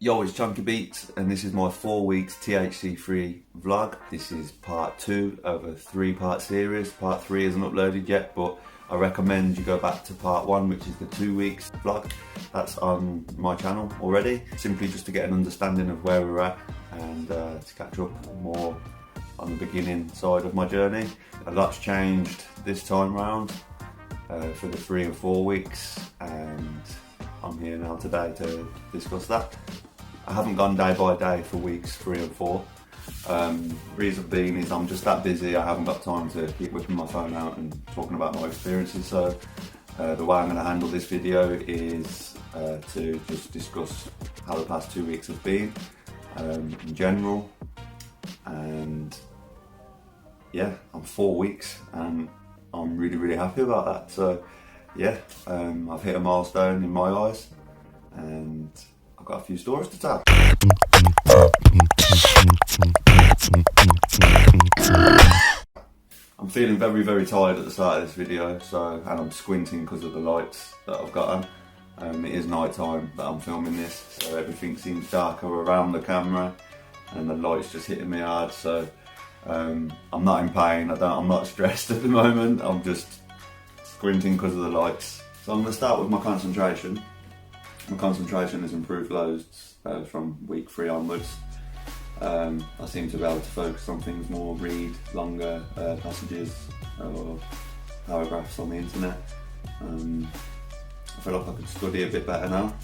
Yo, it's Chunky Beats, and this is my 4 weeks THC free vlog. This is part 2 of a 3-part series. Part 3 isn't uploaded yet, but I recommend you go back to part 1, which is the 2 weeks vlog. That's on my channel already, simply just to get an understanding of where we're at and to catch up more on the beginning side of my journey. A lot's changed this time round for the 3 and 4 weeks, and I'm here now today to discuss that. I haven't gone day by day for weeks 3 and 4. Reason being is I'm just that busy, I haven't got time to keep whipping my phone out and talking about my experiences. So the way I'm going to handle this video is to just discuss how the past 2 weeks have been in general. And yeah, I'm 4 weeks and I'm really happy about that. So yeah, I've hit a milestone in my eyes and I've got a few stories to tell. I'm feeling very tired at the start of this video, and I'm squinting because of the lights that I've got on. It is night time that I'm filming this, so everything seems darker around the camera and the light's just hitting me hard. So I'm not in pain, I'm not stressed at the moment, I'm just squinting because of the lights. So I'm going to start with my concentration. My concentration has improved loads from week 3 onwards. I seem to be able to focus on things more, read longer passages or paragraphs on the internet. I feel like I could study a bit better now.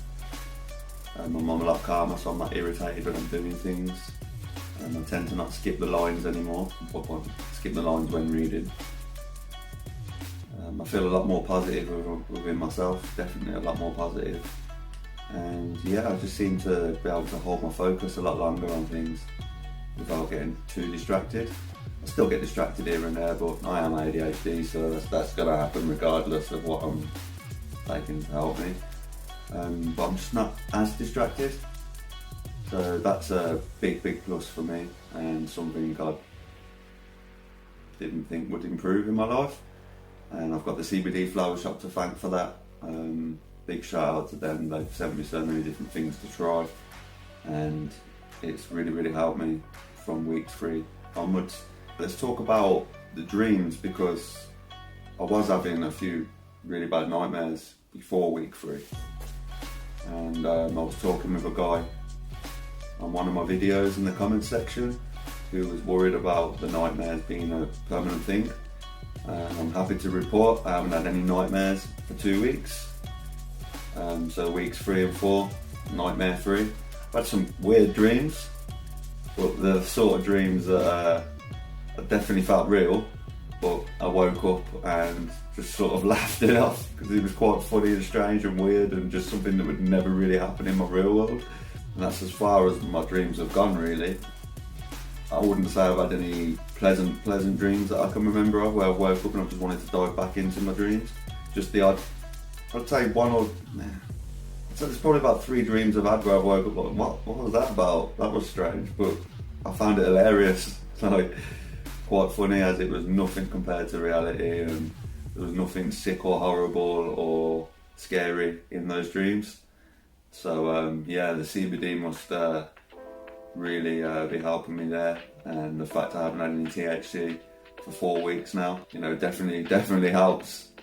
I'm a lot calmer, so I'm not irritated when I'm doing things. I tend to not skip the lines anymore, skip the lines when reading. I feel a lot more positive within myself, definitely a lot more positive. And yeah, I just seem to be able to hold my focus a lot longer on things without getting too distracted. I still get distracted here and there, but I am ADHD, so that's going to happen regardless of what I'm taking to help me. But I'm just not as distracted. So that's a big plus for me, and something I didn't think would improve in my life. And I've got the CBD flower shop to thank for that. Big shout out to them, they've sent me so many different things to try, and it's really helped me from week 3 onwards. Let's talk about the dreams, because I was having a few really bad nightmares before week 3. And I was talking with a guy on one of my videos in the comments section who was worried about the nightmares being a permanent thing. I'm happy to report I haven't had any nightmares for 2 weeks. So weeks 3 and 4, nightmare free. I've had some weird dreams, but the sort of dreams that I definitely felt real, but I woke up and just sort of laughed it off because it was quite funny and strange and weird and just something that would never really happen in my real world. And that's as far as my dreams have gone, really. I wouldn't say I've had any pleasant dreams that I can remember of where I woke up and I just wanted to dive back into my dreams. Just the odd, I'd say one or, so there's probably about 3 dreams I've had where I woke up like, what was that about? That was strange, but I found it hilarious. Like, quite funny, as it was nothing compared to reality, and there was nothing sick or horrible or scary in those dreams. So yeah, the CBD must really be helping me there, and the fact I haven't had any THC for 4 weeks now, you know, definitely helps.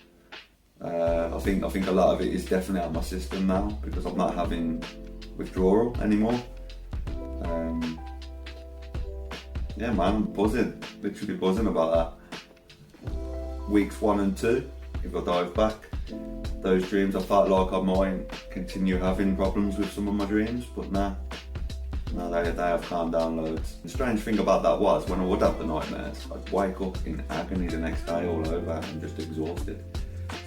I think a lot of it is definitely out of my system now because I'm not having withdrawal anymore. Yeah man, I'm buzzing, literally buzzing about that. Weeks 1 and 2, if I dive back, those dreams I felt like I might continue having problems with some of my dreams, but nah, they have calmed down loads. The strange thing about that was, when I would have the nightmares, I'd wake up in agony the next day all over and just exhausted.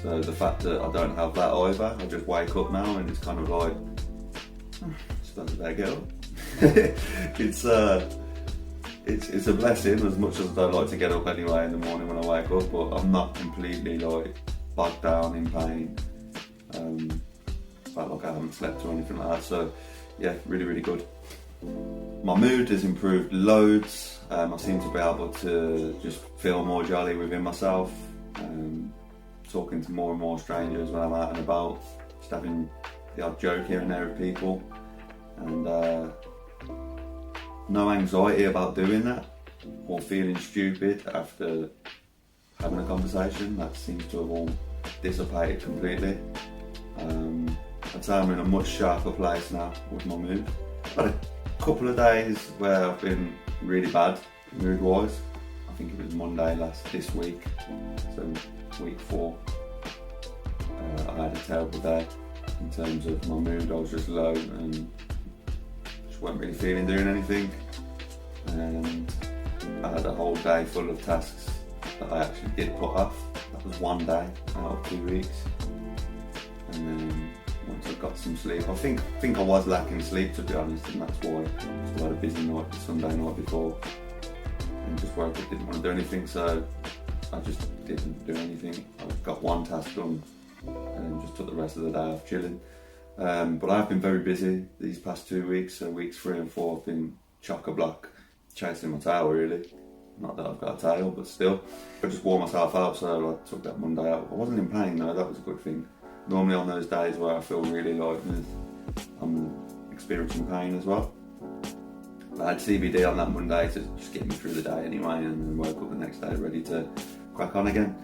So the fact that I don't have that either, I just wake up now and it's kind of like, just don't let get up. It's a blessing, as much as I don't like to get up anyway in the morning when I wake up, but I'm not completely like bogged down in pain. Felt like I haven't slept or anything like that, so yeah, really good. My mood has improved loads. I seem to be able to just feel more jolly within myself. Talking to more and more strangers when I'm out and about, just having the odd joke here and there with people. and no anxiety about doing that or feeling stupid after having a conversation. That seems to have all dissipated completely. I'd say I'm in a much sharper place now with my mood. I've had a couple of days where I've been really bad mood wise. I think it was Monday this week, so week 4. I had a terrible day in terms of my mood. I was just low and just weren't really feeling doing anything, and I had a whole day full of tasks that I actually did put off. That was one day out of 2 weeks, and then once I got some sleep, I think I was lacking sleep, to be honest, and that's why I had a busy night the Sunday night before, and just woke up, didn't want to do anything, so I just didn't do anything. I got one task done and then just took the rest of the day off chilling. But I've been very busy these past 2 weeks, so weeks 3 and 4 I've been chock-a-block chasing my tail, really. Not that I've got a tail, but still. I just wore myself out, so I took that Monday out. I wasn't in pain though, that was a good thing. Normally on those days where I feel really light, I'm experiencing pain as well. I had CBD on that Monday to just get me through the day anyway, and then woke up the next day ready to crack on again.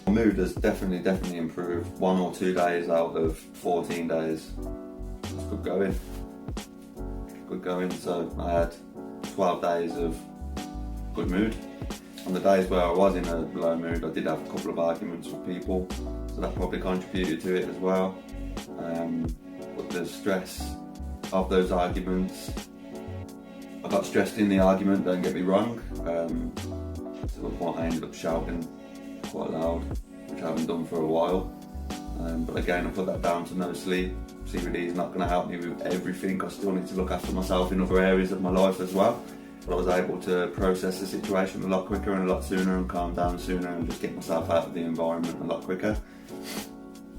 My mood has definitely improved. 1 or 2 days out of 14 days. It's good going. Good going. So I had 12 days of good mood. On the days where I was in a low mood, I did have a couple of arguments with people, so that probably contributed to it as well. But the stress of those arguments, I got stressed in the argument, don't get me wrong. To the point I ended up shouting quite loud, which I haven't done for a while. But again, I put that down to no sleep. CBD is not going to help me with everything. I still need to look after myself in other areas of my life as well. But I was able to process the situation a lot quicker and a lot sooner, and calm down sooner, and just get myself out of the environment a lot quicker.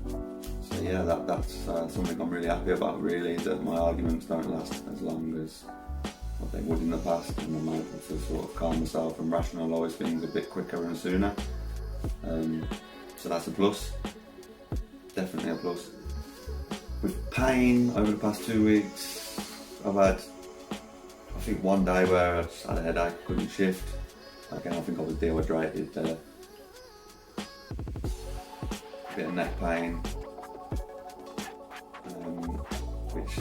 So yeah, that's something I'm really happy about, really, that my arguments don't last as long as what they would in the past, and I'm able to sort of calm myself and rationalise things a bit quicker and sooner. So that's a plus, definitely a plus. With pain over the past 2 weeks, I've had, I think, one day where I just had a headache, couldn't shift. Again, I think I was dehydrated there. A bit of neck pain, which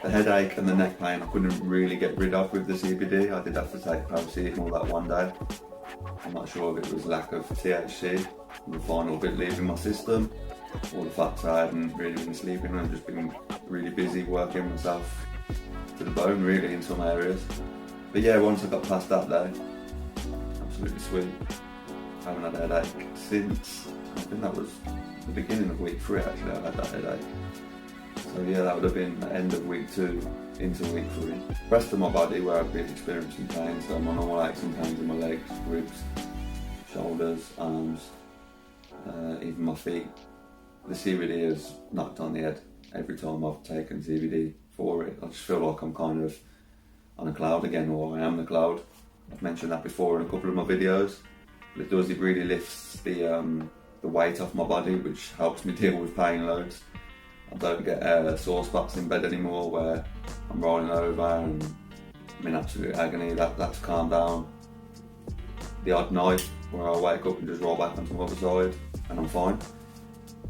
the headache and the neck pain I couldn't really get rid of with the CBD. I did have to take paracetamol that one day. I'm not sure if it was lack of THC, the final bit leaving my system, or the fact I hadn't really been sleeping and just been really busy working myself to the bone, really, in some areas. But yeah, once I got past that day, absolutely sweet. I haven't had a headache since, I think that was the beginning of week 3 actually, I had that headache. So yeah, that would have been the end of week 2 into week 3. The rest of my body where I've been experiencing pain, so my normal aches and pains in my legs, ribs, shoulders, arms, even my feet. The CBD has knocked on the head every time I've taken CBD for it. I just feel like I'm kind of on a cloud again, or I am the cloud. I've mentioned that before in a couple of my videos. But it really lifts the weight off my body, which helps me deal with pain loads. I don't get sore spots in bed anymore where I'm rolling over and I'm in absolute agony. That's calmed down. The odd night where I wake up and just roll back onto the other side and I'm fine.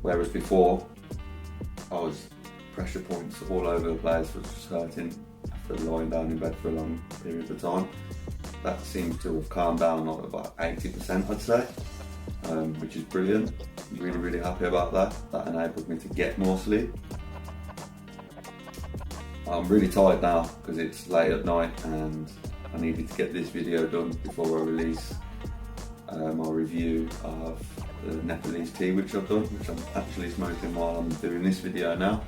Whereas before, I was pressure points all over the place, was just hurting after lying down in bed for a long period of time. That seems to have calmed down like about 80%, I'd say, which is brilliant. I'm really happy about that. That enabled me to get more sleep. I'm really tired now because it's late at night and I needed to get this video done before I release my review of the Nepalese tea which I've done, which I'm actually smoking while I'm doing this video now.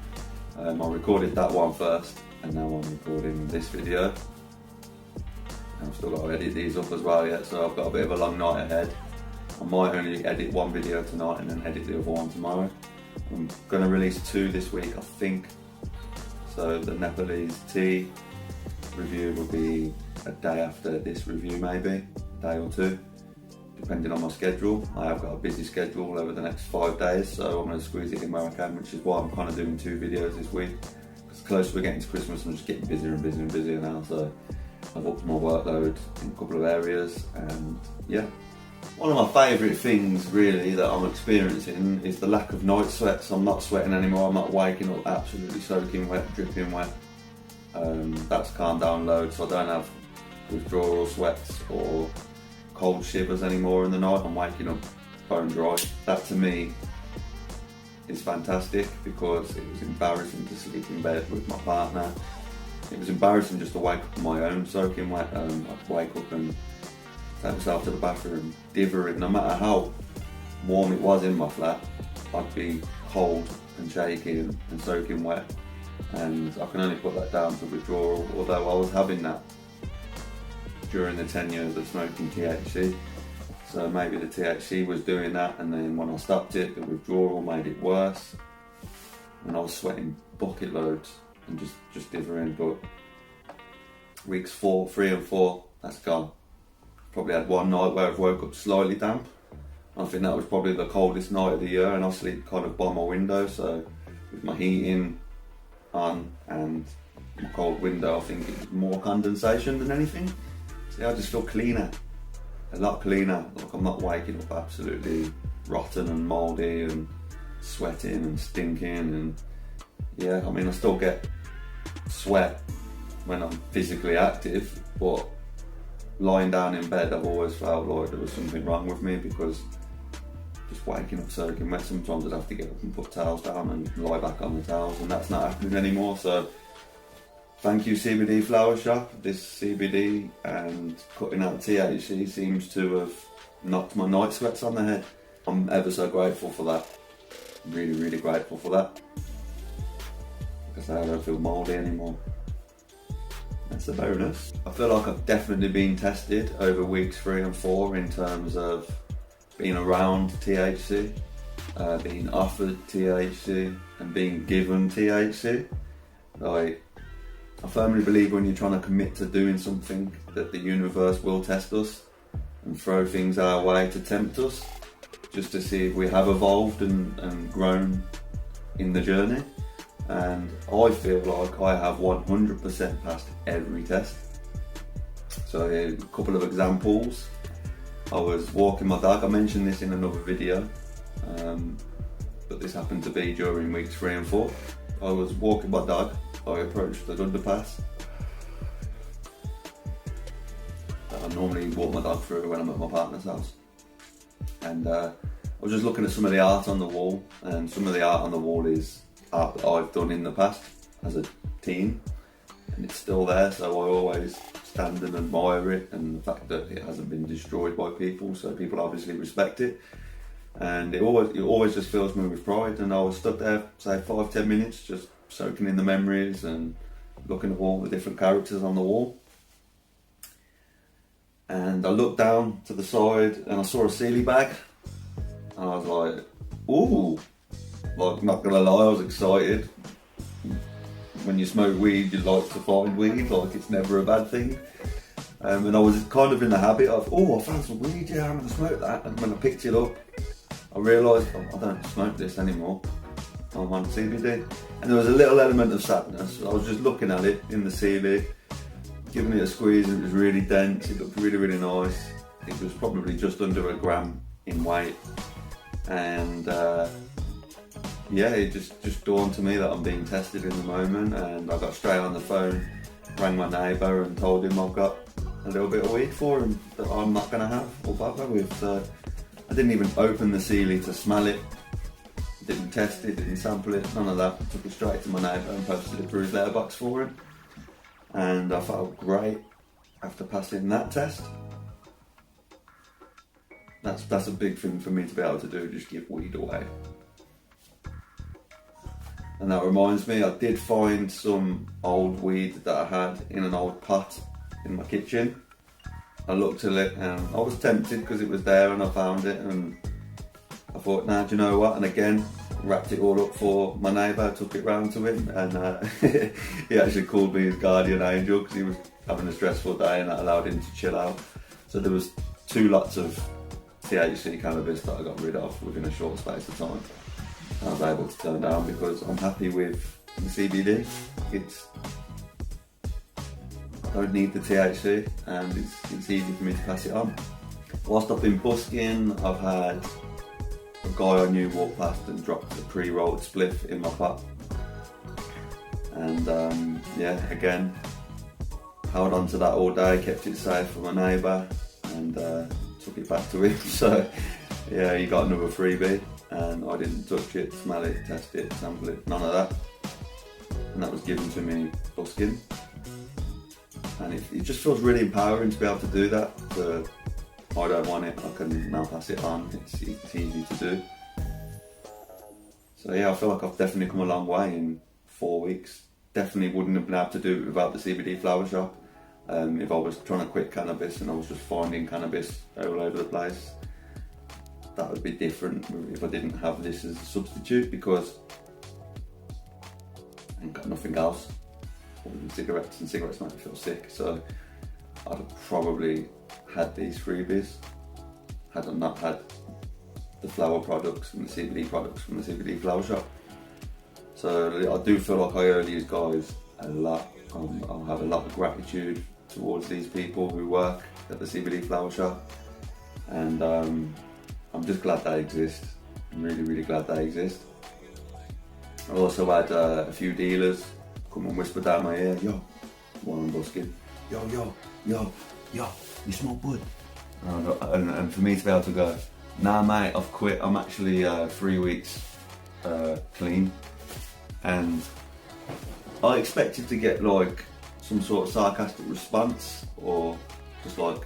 I recorded that one first and now I'm recording this video. I've still got to edit these up as well yet, so I've got a bit of a long night ahead. I might only edit one video tonight and then edit the other one tomorrow. I'm going to release 2 this week, I think. So the Nepalese tea review will be a day after this review, maybe, a day or 2, depending on my schedule. I have got a busy schedule over the next 5 days, so I'm going to squeeze it in where I can, which is why I'm kind of doing 2 videos this week. Because I closer we're getting to Christmas, I'm just getting busier and busier and busier now, so I've upped my workload in a couple of areas, and yeah. One of my favourite things really that I'm experiencing is the lack of night sweats. I'm not sweating anymore, I'm not waking up absolutely soaking wet, dripping wet. That's calmed down loads, so I don't have withdrawal sweats or cold shivers anymore in the night. I'm waking up bone dry. That to me is fantastic, because it was embarrassing to sleep in bed with my partner. It was embarrassing just to wake up on my own soaking wet. I'd wake up and take myself to the bathroom, divering. No matter how warm it was in my flat, I'd be cold and shaking and soaking wet, and I can only put that down to withdrawal, although I was having that during the 10 years of smoking THC. So maybe the THC was doing that, and then when I stopped it, the withdrawal made it worse, and I was sweating bucket loads and just dithering. But weeks 3 and 4, that's gone. Probably had one night where I've woke up slightly damp. I think that was probably the coldest night of the year, and I sleep kind of by my window, so with my heating on and my cold window, I think it was more condensation than anything. So yeah, I just feel cleaner, a lot cleaner. Like I'm not waking up absolutely rotten and mouldy and sweating and stinking, and yeah, I mean I still get sweat when I'm physically active, but lying down in bed, I've always felt like there was something wrong with me, because just waking up soaking wet, sometimes I'd have to get up and put towels down and lie back on the towels, and that's not happening anymore. So thank you CBD Flower Shop. This CBD and cutting out THC seems to have knocked my night sweats on the head. I'm ever so grateful for that. Really, really grateful for that, because I don't feel mouldy anymore. That's a bonus. I feel like I've definitely been tested over weeks 3 and 4 in terms of being around THC, being offered THC, and being given THC. Like, I firmly believe when you're trying to commit to doing something, that the universe will test us and throw things our way to tempt us, just to see if we have evolved and grown in the journey. And I feel like I have 100% passed every test. So a couple of examples. I was walking my dog, I mentioned this in another video, but this happened to be during weeks 3 and 4. I was walking my dog, I approached the underpass that I normally walk my dog through when I'm at my partner's house. And I was just looking at some of the art on the wall, and some of the art on the wall is art that I've done in the past as a teen, and it's still there, so I always stand and admire it, and the fact that it hasn't been destroyed by people, so people obviously respect it, and it always just fills me with pride. And I was stood there, say 5-10 minutes, just soaking in the memories and looking at all the different characters on the wall. And I looked down to the side and I saw a Sealy bag, and I was like, ooh. Like, not gonna lie, I was excited. When you smoke weed, you like to find weed, like it's never a bad thing. And I was kind of in the habit of, oh, I found some weed, yeah, I'm gonna smoke that. And when I picked it up, I realised, I don't smoke this anymore. I'm on CBD. And there was a little element of sadness. I was just looking at it in the CV, giving it a squeeze, and it was really dense, it looked really, really nice. It was probably just under a gram in weight. And yeah, it just dawned to me that I'm being tested in the moment, and I got straight on the phone, rang my neighbour and told him I've got a little bit of weed for him that I'm not going to have or bother with. So I didn't even open the Sealy to smell it, didn't test it, didn't sample it, none of that. I took it straight to my neighbour and posted it through his letterbox for him, and I felt great after passing that test. That's a big thing for me to be able to do, just give weed away. And that reminds me, I did find some old weed that I had in an old pot in my kitchen. I looked at it and I was tempted because it was there and I found it, and I thought, nah, do you know what? And again, wrapped it all up for my neighbour, took it round to him, and he actually called me his guardian angel because he was having a stressful day, and that allowed him to chill out. So there was 2 lots of THC cannabis that I got rid of within a short space of time. I was able to turn down because I'm happy with the CBD. I don't need the THC, and it's easy for me to pass it on. Whilst I've been busking, I've had a guy I knew walk past and dropped a pre-rolled spliff in my pot. And yeah, again, held on to that all day, kept it safe for my neighbour, and took it back to him. So yeah, he got another freebie, and I didn't touch it, smell it, test it, sample it, none of that. And that was given to me busking. And it just feels really empowering to be able to do that. I don't want it, I can now pass it on, it's easy to do. So yeah, I feel like I've definitely come a long way in 4 weeks. Definitely wouldn't have been able to do it without the CBD flower shop. If I was trying to quit cannabis and I was just finding cannabis all over the place, that would be different if I didn't have this as a substitute, because I ain't got nothing else. Cigarettes, and cigarettes make me feel sick, so I'd have probably had these freebies had I not had the flower products and the CBD products from the CBD flower shop. So I do feel like I owe these guys a lot. I'll have a lot of gratitude towards these people who work at the CBD flower shop, and I'm just glad they exist. I'm really, really glad they exist. I also had a few dealers come and whisper down my ear, yo, while I'm busking, yo, you smoke bud? And for me to be able to go, nah mate, I've quit, I'm actually 3 weeks clean. And I expected to get like some sort of sarcastic response, or just like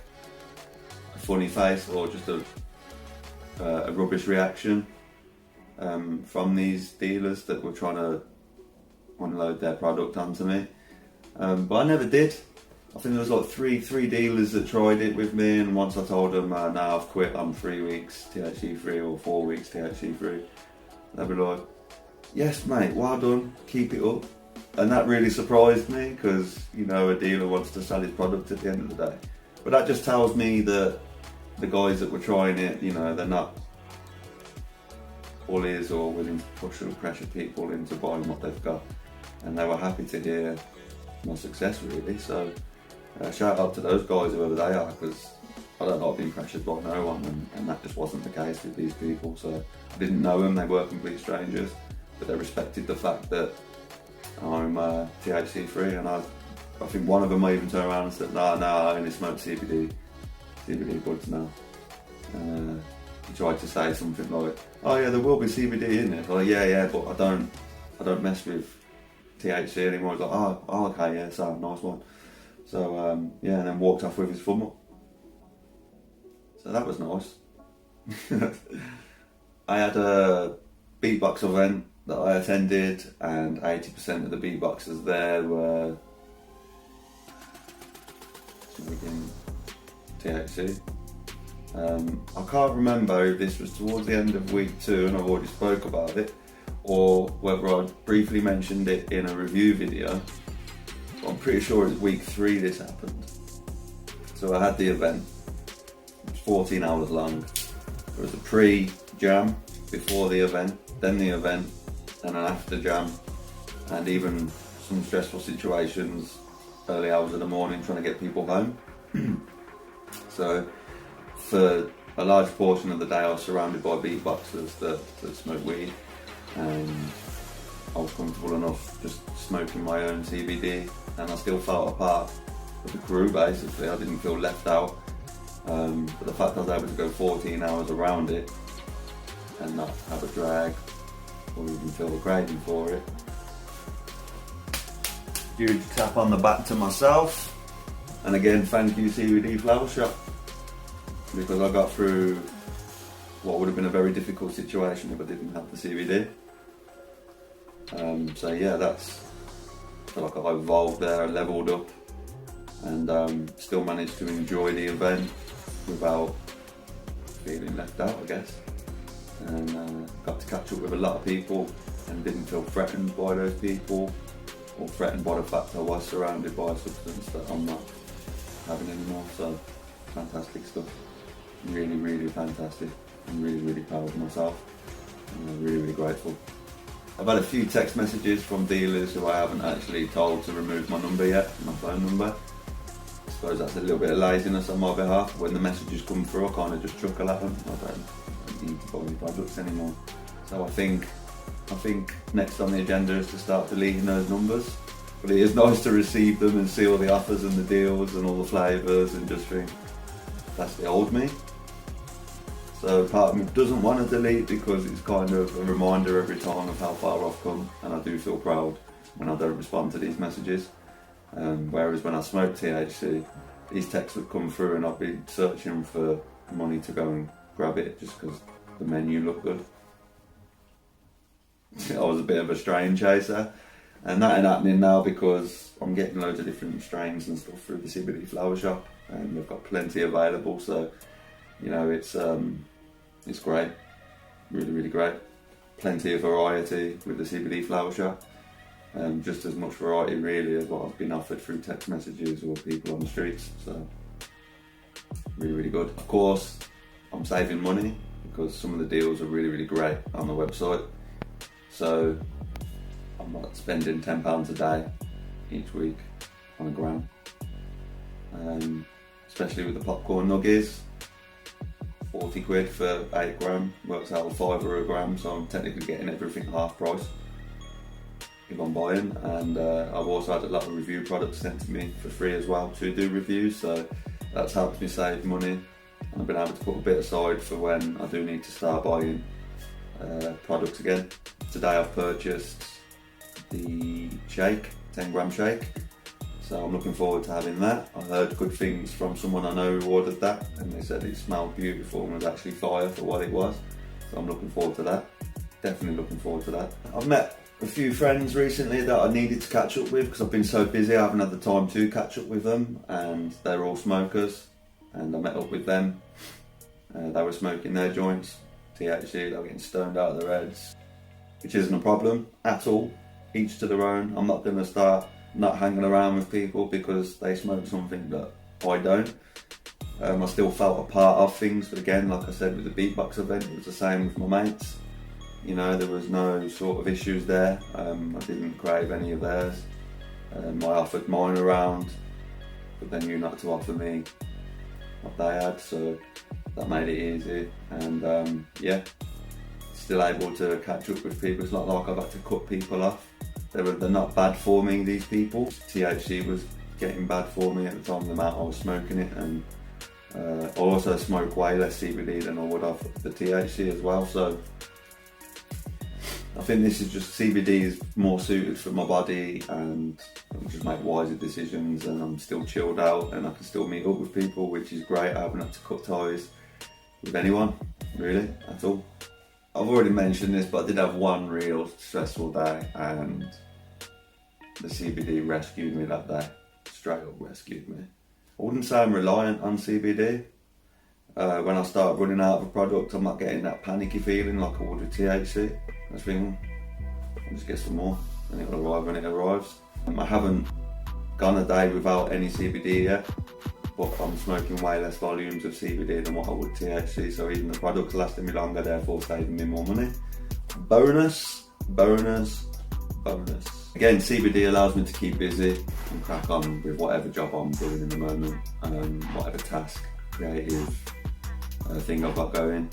a funny face, or just a rubbish reaction from these dealers that were trying to unload their product onto me, but I never did. I think there was like three dealers that tried it with me, and once I told them, now I've quit, I'm 3 weeks THC free or 4 weeks THC free, they'd be like, yes mate, well done, keep it up. And that really surprised me, because you know, a dealer wants to sell his product at the end of the day. But that just tells me that the guys that were trying it, you know, they're not bullies or willing to push or pressure people into buying what they've got, and they were happy to hear my success really. So shout out to those guys, whoever they are, because I don't like being pressured by no one, and that just wasn't the case with these people. So I didn't know them, they were complete strangers, but they respected the fact that I'm THC free, and I think one of them might even turn around and said, no, I only smoke CBD buds now. He tried to say something like, oh yeah, there will be CBD in it. Like, yeah, but I don't mess with THC anymore. I was like, oh okay, yeah, so nice one. So yeah, and then walked off with his thumb up. So that was nice. I had a beatbox event that I attended, and 80% of the beatboxers there were smoking THC. I can't remember if this was towards the end of week 2 and I've already spoke about it, or whether I briefly mentioned it in a review video. But I'm pretty sure it's week 3 this happened. So I had the event, it was 14 hours long. There was a pre-jam before the event, then the event, and an after jam, and even some stressful situations early hours of the morning trying to get people home. So for a large portion of the day I was surrounded by beatboxers that smoke weed, and I was comfortable enough just smoking my own CBD, and I still felt a part of the crew basically. I didn't feel left out, but the fact I was able to go 14 hours around it and not have a drag or even feel a craving for it. Huge tap on the back to myself, and again thank you CBD Flower Shop, because I got through what would have been a very difficult situation if I didn't have the CBD. So yeah, I feel like I've evolved there, I levelled up, and still managed to enjoy the event without feeling left out, I guess. And got to catch up with a lot of people and didn't feel threatened by those people, or threatened by the fact I was surrounded by a substance that I'm not having anymore. So fantastic stuff, really fantastic. I'm really proud of myself, and I'm really grateful. I've had a few text messages from dealers who I haven't actually told to remove my number yet, my phone number. I suppose that's a little bit of laziness on my behalf. When the messages come through, I kind of just chuckle at them. I don't need to buy any products anymore. So I think next on the agenda is to start deleting those numbers. But it is nice to receive them and see all the offers and the deals and all the flavours and just think, that's the old me. So part of me doesn't want to delete because it's kind of a reminder every time of how far I've come, and I do feel proud when I don't respond to these messages. Whereas when I smoked THC, these texts would come through and I'd be searching for money to go and grab it just because the menu looked good. I was a bit of a strain chaser, and that ain't happening now because I'm getting loads of different strains and stuff through the CBD flower shop, and they've got plenty available. So, you know, it's great, really, really great. Plenty of variety with the CBD flower shop, just as much variety really as what I've been offered through text messages or people on the streets. So, really, really good. Of course, I'm saving money because some of the deals are really, really great on the website. So I'm not spending £10 a day each week on a gram. Especially with the popcorn nuggies, 40 quid for 8 gram, works out €5 a gram, so I'm technically getting everything half price if I'm buying. And I've also had a lot of review products sent to me for free as well to do reviews, so that's helped me save money. And I've been able to put a bit aside for when I do need to start buying products again. Today I've purchased the shake, 10 gram shake, so I'm looking forward to having that. I heard good things from someone I know who ordered that, and they said it smelled beautiful and was actually fire for what it was, so I'm looking forward to that. Definitely looking forward to that. I've met a few friends recently that I needed to catch up with because I've been so busy I haven't had the time to catch up with them, and they're all smokers, and I met up with them. They were smoking their joints, THC, they were getting stoned out of their heads, which isn't a problem at all. Each to their own. I'm not going to start not hanging around with people because they smoke something that I don't. I still felt a part of things, but again, like I said with the beatbox event, it was the same with my mates. You know, there was no sort of issues there. I didn't crave any of theirs. I offered mine around, but they knew not to offer me what they had, so that made it easy. And yeah, still able to catch up with people. It's not like I've had to cut people off. They're not bad for me, these people. THC was getting bad for me at the time of the amount I was smoking it, and I also smoke way less CBD than I would have the THC as well. So I think this is just, CBD is more suited for my body, and I can just make wiser decisions, and I'm still chilled out and I can still meet up with people, which is great. I haven't had to cut ties with anyone, really, at all. I've already mentioned this, but I did have one real stressful day, and the CBD rescued me that day. Straight up rescued me. I wouldn't say I'm reliant on CBD. When I start running out of a product, I'm not getting that panicky feeling like I would with THC. I just think, I'll just get some more, and it'll arrive when it arrives. I haven't gone a day without any CBD yet, but I'm smoking way less volumes of CBD than what I would THC, so even the product's lasting me longer, therefore saving me more money. Bonus, bonus, bonus. Again, CBD allows me to keep busy and crack on with whatever job I'm doing in the moment, whatever task, creative thing I've got going.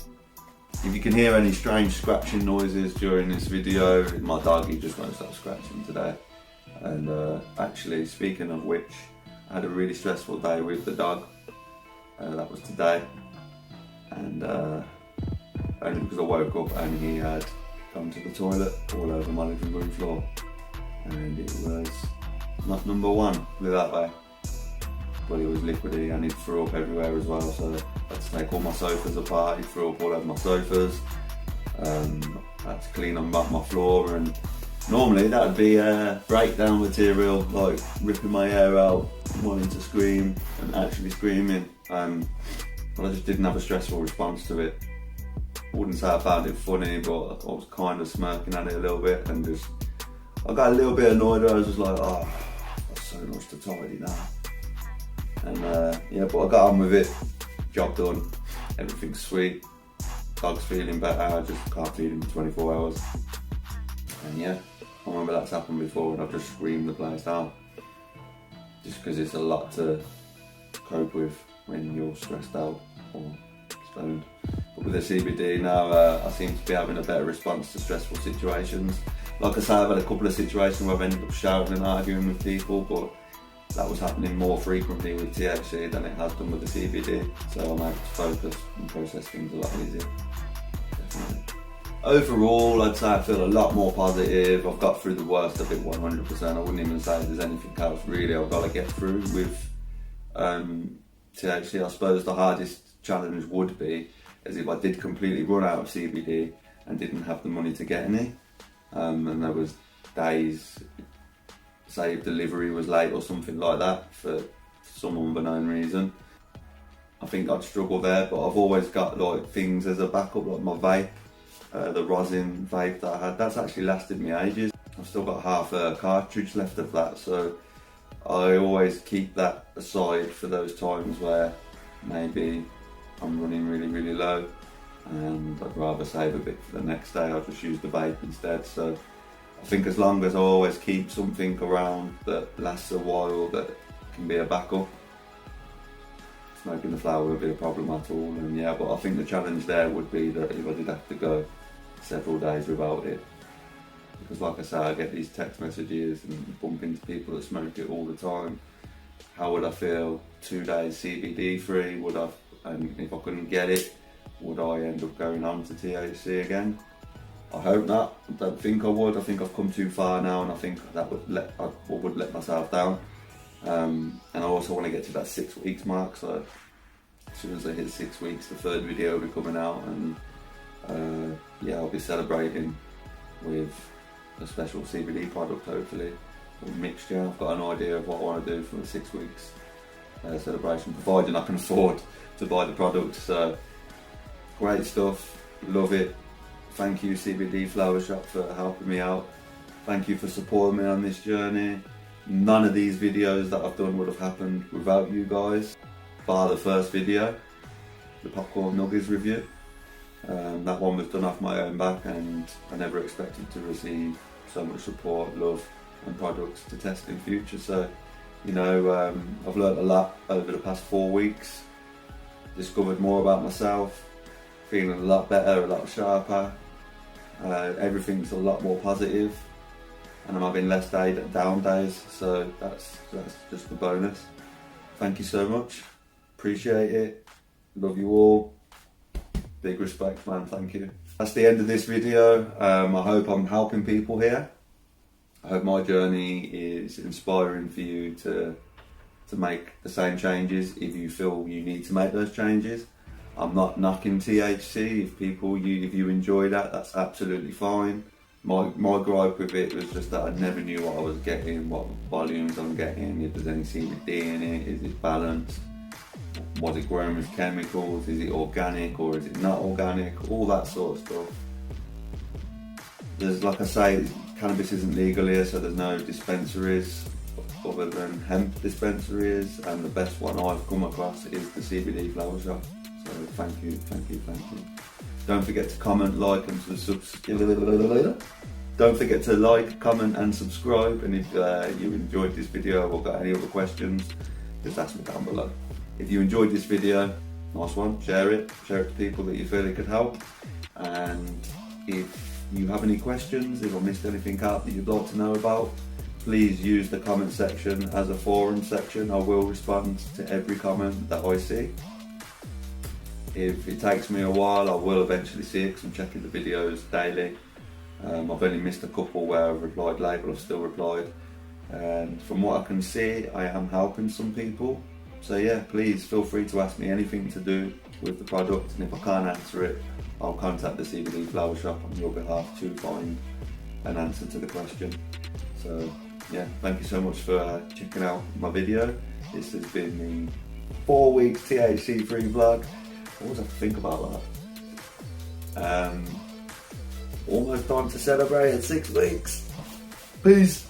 If you can hear any strange scratching noises during this video, my dog, he just won't stop scratching today. And actually, speaking of which, I had a really stressful day with the dog. That was today, and only because I woke up and he had gone to the toilet all over my living room floor, and it was not number one, put it that way. But it was liquidy and he threw up everywhere as well, so I had to take all my sofas apart. He threw up all over my sofas. I had to clean up my floor, and normally that would be breakdown material, like ripping my hair out, wanting to scream and actually screaming, but I just didn't have a stressful response to it. I wouldn't say I found it funny, but I was kind of smirking at it a little bit, and just I got a little bit annoyed. I was just like, oh, that's so much to tidy now. And yeah, but I got on with it, job done, everything's sweet, dog's feeling better, I just can't feed him for 24 hours. And yeah, I remember that's happened before and I've just screamed the place out. Just because it's a lot to cope with when you're stressed out or stoned. But with the CBD now, I seem to be having a better response to stressful situations. Like I say, I've had a couple of situations where I've ended up shouting and arguing with people, but that was happening more frequently with THC than it has done with the CBD. So I'm able to focus and process things a lot easier. Definitely. Overall, I'd say I feel a lot more positive. I've got through the worst of it 100%. I wouldn't even say there's anything else really I've got to get through with THC. I suppose the hardest challenge would be as if I did completely run out of CBD and didn't have the money to get any. And there was days, say if delivery was late or something like that for some unbeknown reason. I think I'd struggle there, but I've always got like things as a backup, like my vape, the rosin vape that I had. That's actually lasted me ages. I've still got half a cartridge left of that, so I always keep that aside for those times where maybe I'm running really low and I'd rather save a bit for the next day. I'll just use the vape instead. So I think as long as I always keep something around that lasts a while that can be a backup, smoking the flower would be a problem at all. And yeah, but I think the challenge there would be that if I did have to go several days without it, because like I say, I get these text messages and bump into people that smoke it all the time. How would I feel 2 days CBD free? And if I couldn't get it, would I end up going on to THC again? I hope not. I don't think I would. I think I've come too far now, and I think that would let myself down. And I also want to get to that 6 weeks mark. So as soon as I hit 6 weeks, the third video will be coming out, and yeah, I'll be celebrating with a special CBD product, hopefully, or mixture. I've got an idea of what I want to do for the 6 weeks celebration, providing I can afford to buy the product. So great stuff, love it. Thank you CBD Flower Shop for helping me out. Thank you for supporting me on this journey. None of these videos that I've done would have happened without you guys, bar the first video, the popcorn nuggets review. That one was done off my own back, and I never expected to receive so much support, love and products to test in future. So, you know, I've learned a lot over the past 4 weeks, discovered more about myself, feeling a lot better, a lot sharper, everything's a lot more positive, and I'm having less down days, so that's just a bonus. Thank you so much, appreciate it, love you all, big respect, man, thank you. That's the end of this video. I hope I'm helping people here. I hope my journey is inspiring for you to make the same changes if you feel you need to make those changes. I'm not knocking THC. If you enjoy that, that's absolutely fine. My gripe with it was just that I never knew what I was getting, what volumes I'm getting, if there's any CBD in it, is it balanced, was it grown with chemicals, is it organic or is it not organic, all that sort of stuff. There's, like I say, cannabis isn't legal here, so there's no dispensaries other than hemp dispensaries, and the best one I've come across is the CBD Flower Shop. So thank you. Don't forget to comment, like and subscribe. Don't forget to like, comment and subscribe, and if you enjoyed this video or got any other questions, just ask me down below. If you enjoyed this video, nice one, share it to people that you feel it could help. And if you have any questions, if I missed anything out that you'd like to know about, please use the comment section as a forum section. I will respond to every comment that I see. If it takes me a while, I will eventually see it because I'm checking the videos daily. I've only missed a couple where I've replied late, but I've still replied. And from what I can see, I am helping some people. So yeah, please feel free to ask me anything to do with the product, and if I can't answer it, I'll contact the CBD Flower Shop on your behalf to find an answer to the question. So yeah, thank you so much for checking out my video. This has been the 4 weeks THC free vlog. I always have to think about that. Almost time to celebrate at 6 weeks. Peace.